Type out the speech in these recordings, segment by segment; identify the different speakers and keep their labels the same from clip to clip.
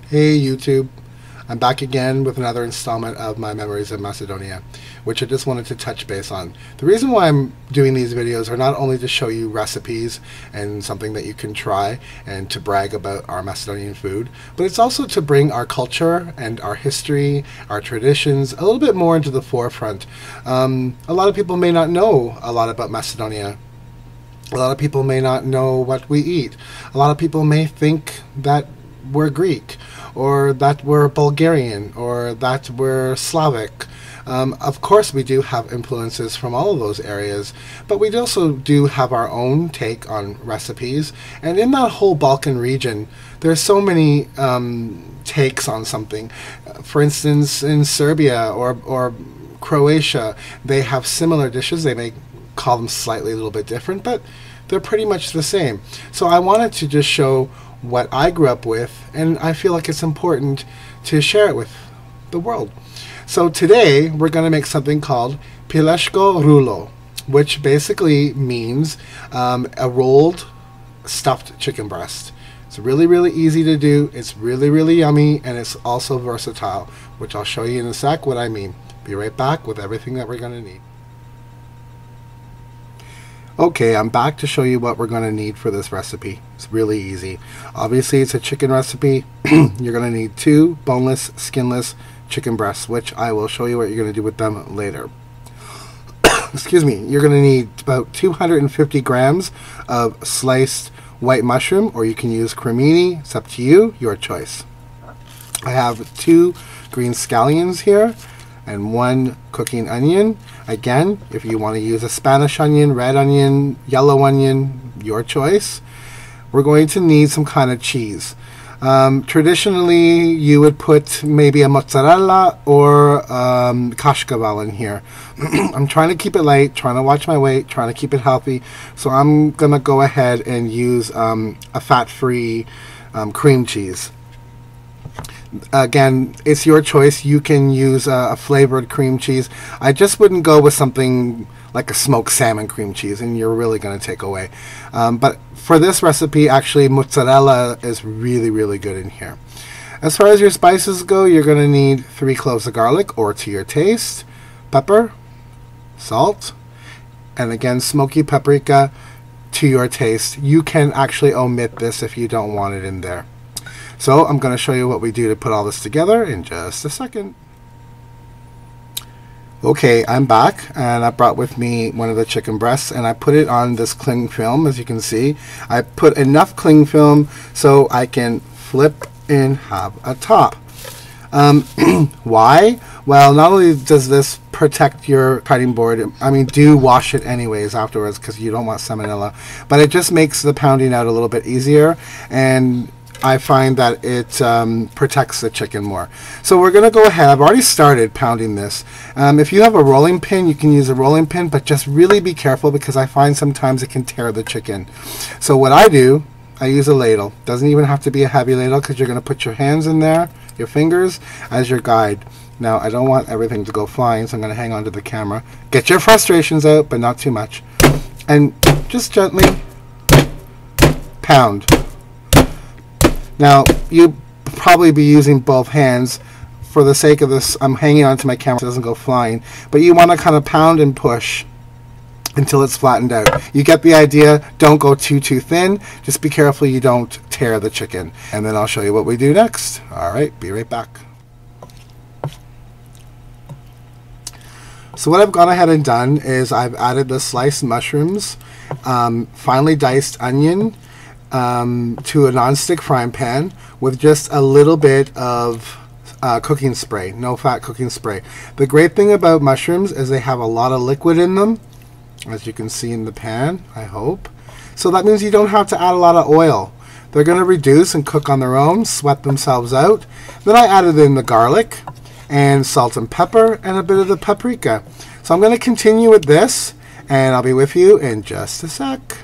Speaker 1: Hey YouTube, I'm back again with another installment of my Memories of Macedonia, which I just wanted to touch base on. The reason why I'm doing these videos are not only to show you recipes and something that you can try and to brag about our Macedonian food, but it's also to bring our culture and our history, our traditions, a little bit more into the forefront. A lot of people may not know a lot about Macedonia. A lot of people may not know what we eat. A lot of people may think that we're Greek, or that we're Bulgarian, or that we're Slavic. Of course, we do have influences from all of those areas, but we also do have our own take on recipes. And in that whole Balkan region, there's so many takes on something. For instance, in Serbia or Croatia, they have similar dishes. They may call them slightly a little bit different, but they're pretty much the same. So I wanted to just show what I grew up with, and I feel like it's important to share it with the world. So today we're going to make something called Pileshko Rulo, which basically means a rolled stuffed chicken breast. It's really, really easy to do. It's really, really yummy, and it's also versatile, which I'll show you in a sec what I mean. Be right back with everything that we're going to need. Okay, I'm back to show you what we're going to need for this recipe. It's really easy. Obviously, it's a chicken recipe. You're going to need 2 boneless, skinless chicken breasts, which I will show you what you're going to do with them later. Excuse me. You're going to need about 250 grams of sliced white mushroom, or you can use cremini. It's up to you, your choice. I have 2 green scallions here and 1 cooking onion. Again, if you want to use a Spanish onion, red onion, yellow onion, your choice. We're going to need some kind of cheese. Traditionally, you would put maybe a mozzarella or kashkaval in here. I'm trying to keep it light, trying to watch my weight, trying to keep it healthy. So I'm going to go ahead and use a fat-free cream cheese. Again, it's your choice. You can use a flavored cream cheese. I just wouldn't go with something like a smoked salmon cream cheese, and you're really going to take away. But for this recipe, actually, mozzarella is really, really good in here. As far as your spices go, you're going to need 3 cloves of garlic, or to your taste, pepper, salt, and again, smoky paprika to your taste. You can actually omit this if you don't want it in there. So I'm going to show you what we do to put all this together in just a second. Okay, I'm back, and I brought with me one of the chicken breasts, and I put it on this cling film. As you can see, I put enough cling film so I can flip and have a top. Why? Well, not only does this protect your cutting board, I mean, do wash it anyways afterwards because you don't want salmonella, but it just makes the pounding out a little bit easier, and I find that it protects the chicken more. So we're going to go ahead. I've already started pounding this. If you have a rolling pin, you can use a rolling pin, but just really be careful because I find sometimes it can tear the chicken. So what I do, I use a ladle. Doesn't even have to be a heavy ladle because you're going to put your hands in there, your fingers, as your guide. Now, I don't want everything to go flying, so I'm going to hang on to the camera. Get your frustrations out, but not too much. And just gently pound. Now, you'd probably be using both hands. For the sake of this, I'm hanging onto my camera so it doesn't go flying. But you want to kind of pound and push until it's flattened out. You get the idea. Don't go too thin. Just be careful you don't tear the chicken. And then I'll show you what we do next. All right, be right back. So what I've gone ahead and done is I've added the sliced mushrooms, finely diced onion, to a non-stick frying pan with just a little bit of cooking spray, no fat cooking spray. The great thing about mushrooms is they have a lot of liquid in them, as you can see in the pan, I hope. So that means you don't have to add a lot of oil. They're going to reduce and cook on their own, sweat themselves out. Then I added in the garlic and salt and pepper and a bit of the paprika. So I'm going to continue with this, and I'll be with you in just a sec.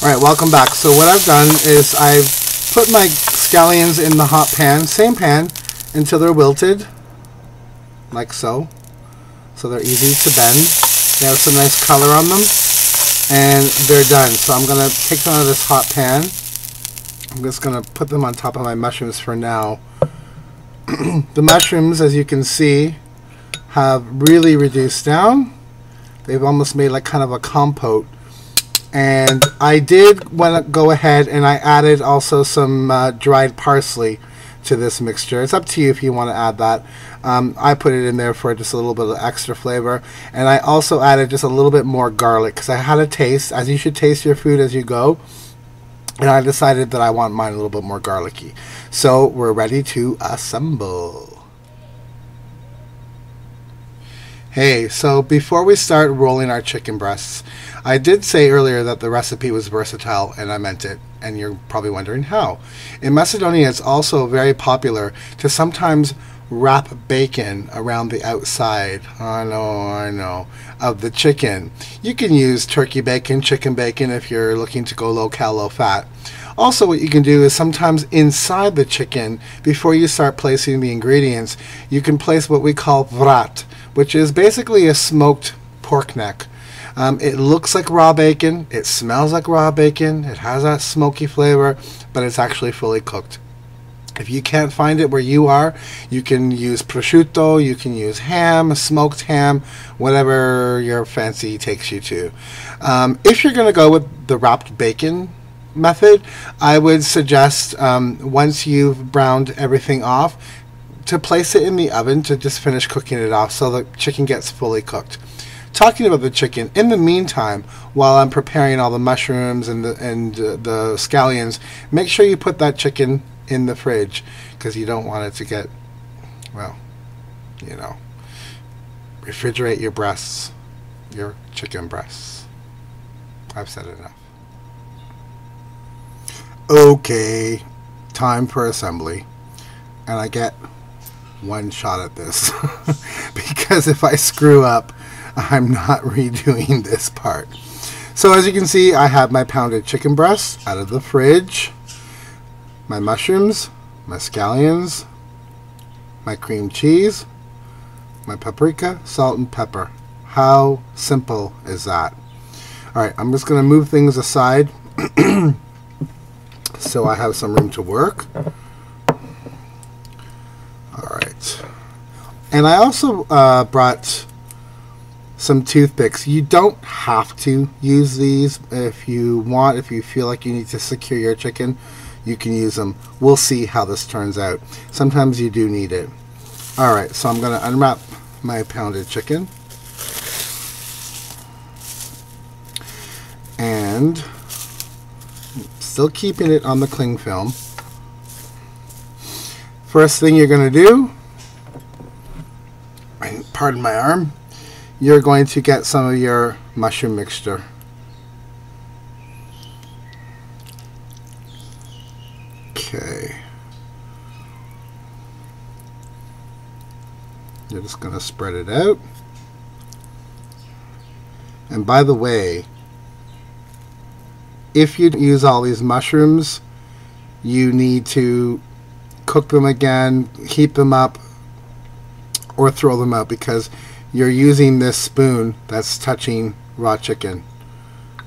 Speaker 1: Alright, welcome back. So what I've done is I've put my scallions in the hot pan, same pan, until they're wilted, like so. So they're easy to bend. They have some nice color on them. And they're done. So I'm going to take them out of this hot pan. I'm just going to put them on top of my mushrooms for now. The mushrooms, as you can see, have really reduced down. They've almost made like kind of a compote. And I did want to go ahead and I added also some dried parsley to this mixture. It's up to you if you want to add that. I put it in there for just a little bit of extra flavor. And I also added just a little bit more garlic because I had a taste, as you should taste your food as you go. And I decided that I want mine a little bit more garlicky. So we're ready to assemble. Hey, so before we start rolling our chicken breasts, I did say earlier that the recipe was versatile, and I meant it. And you're probably wondering how. In Macedonia, it's also very popular to sometimes wrap bacon around the outside, I know, of the chicken. You can use turkey bacon, chicken bacon if you're looking to go low-cal, low-fat. Also, what you can do is sometimes inside the chicken, before you start placing the ingredients, you can place what we call vrat, which is basically a smoked pork neck. It looks like raw bacon, it smells like raw bacon, it has that smoky flavor, but it's actually fully cooked. If you can't find it where you are, you can use prosciutto, you can use ham, smoked ham, whatever your fancy takes you to. If you're going to go with the wrapped bacon method, I would suggest once you've browned everything off, to place it in the oven to just finish cooking it off so the chicken gets fully cooked. Talking about the chicken, in the meantime, while I'm preparing all the mushrooms and the scallions, make sure you put that chicken in the fridge because you don't want it to get, well, you know, refrigerate your breasts, your chicken breasts. I've said enough. Okay, time for assembly. And I get one shot at this because if I screw up, I'm not redoing this part. So as you can see, I have my pounded chicken breasts out of the fridge, my mushrooms, my scallions, my cream cheese, my paprika, salt, and pepper. How simple is that? Alright, I'm just going to move things aside so I have some room to work. Alright. And I also brought some toothpicks. You don't have to use these. If you want, if you feel like you need to secure your chicken, you can use them. We'll see how this turns out. Sometimes you do need it. Alright, so I'm going to unwrap my pounded chicken. And still keeping it on the cling film. First thing you're going to do, pardon my arm, you're going to get some of your mushroom mixture. Okay. You're just going to spread it out. And by the way, if you use all these mushrooms, you need to cook them again, heat them up, or throw them out because you're using this spoon that's touching raw chicken.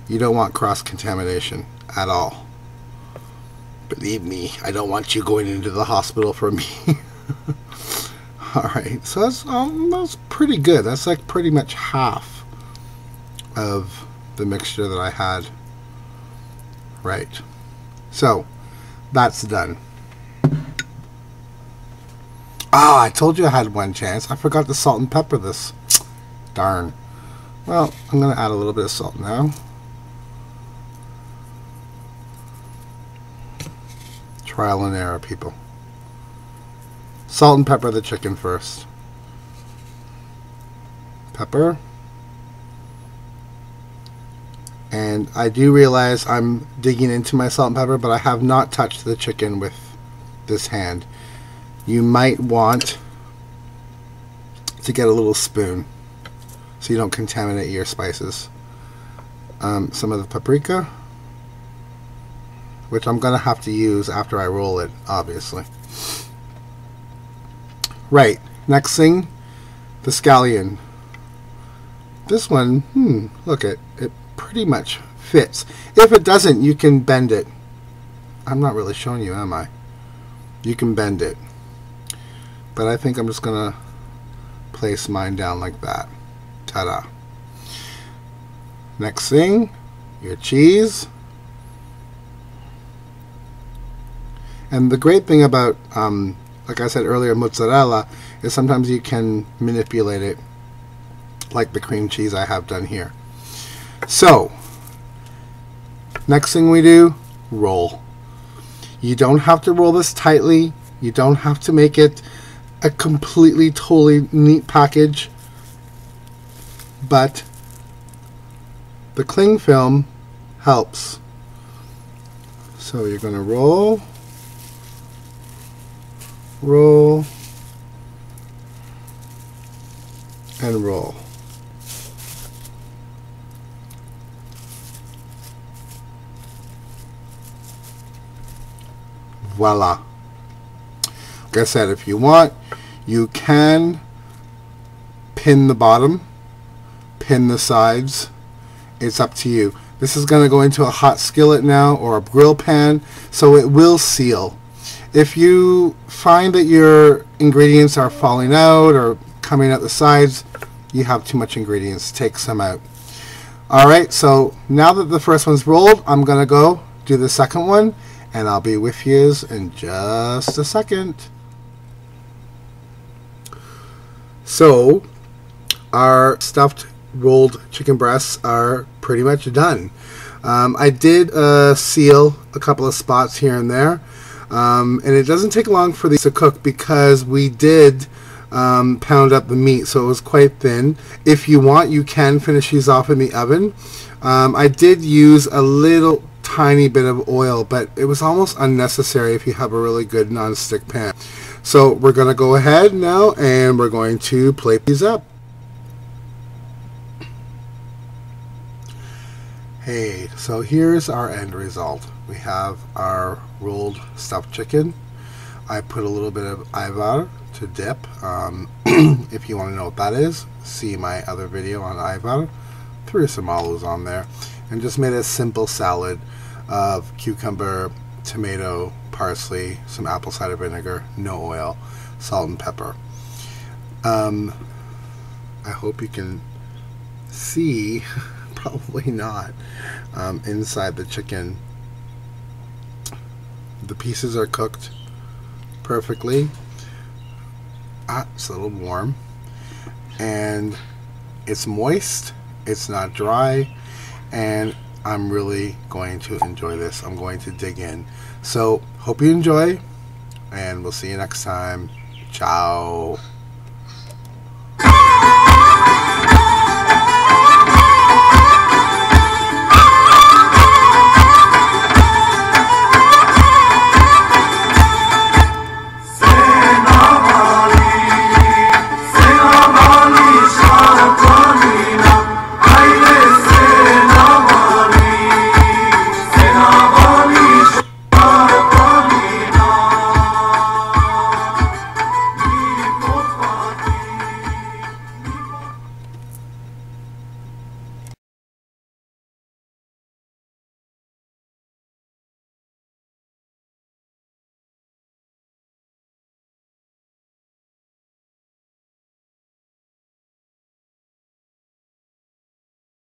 Speaker 1: You don't want cross-contamination at all. Believe me, I don't want you going into the hospital for me. Alright, so that's pretty good. That's like pretty much half of the mixture that I had. Right. So, that's done. Ah, I told you I had one chance. I forgot to salt and pepper this. Darn. Well, I'm going to add a little bit of salt now. Trial and error, people. Salt and pepper the chicken first. Pepper. And I do realize I'm digging into my salt and pepper, but I have not touched the chicken with this hand. You might want to get a little spoon so you don't contaminate your spices. Some of the paprika, which I'm going to have to use after I roll it, obviously. Right, next thing, the scallion. This one, look, it pretty much fits. If it doesn't, you can bend it. I'm not really showing you, am I? You can bend it. But I think I'm just going to place mine down like that. Ta-da. Next thing, your cheese. And the great thing about, like I said earlier, mozzarella, is sometimes you can manipulate it like the cream cheese I have done here. So, next thing we do, roll. You don't have to roll this tightly. You don't have to make it a completely, totally neat package. But the cling film helps. So you're going to roll, roll, and roll. Voila. Like I said, if you want, you can pin the bottom, pin the sides. It's up to you. This is going to go into a hot skillet now, or a grill pan, so it will seal. If you find that your ingredients are falling out or coming out the sides, you have too much ingredients. Take some out. Alright, so now that the first one's rolled, I'm going to go do the second one, and I'll be with you in just a second. So, our stuffed rolled chicken breasts are pretty much done. I did seal a couple of spots here and there, and it doesn't take long for these to cook because we did pound up the meat, so it was quite thin. If you want, you can finish these off in the oven. I did use a little tiny bit of oil, but it was almost unnecessary if you have a really good non-stick pan. So we're going to go ahead now and we're going to plate these up. Hey, so here's our end result. We have our rolled stuffed chicken. I put a little bit of ivar to dip. If you want to know what that is, see my other video on ivar. Threw some olives on there and just made a simple salad of cucumber, tomato, parsley, some apple cider vinegar, no oil, salt and pepper. I hope you can see, probably not, inside the chicken. The pieces are cooked perfectly. It's a little warm, and it's moist, it's not dry, and I'm really going to enjoy this. I'm going to dig in. So, hope you enjoy, and we'll see you next time. Ciao.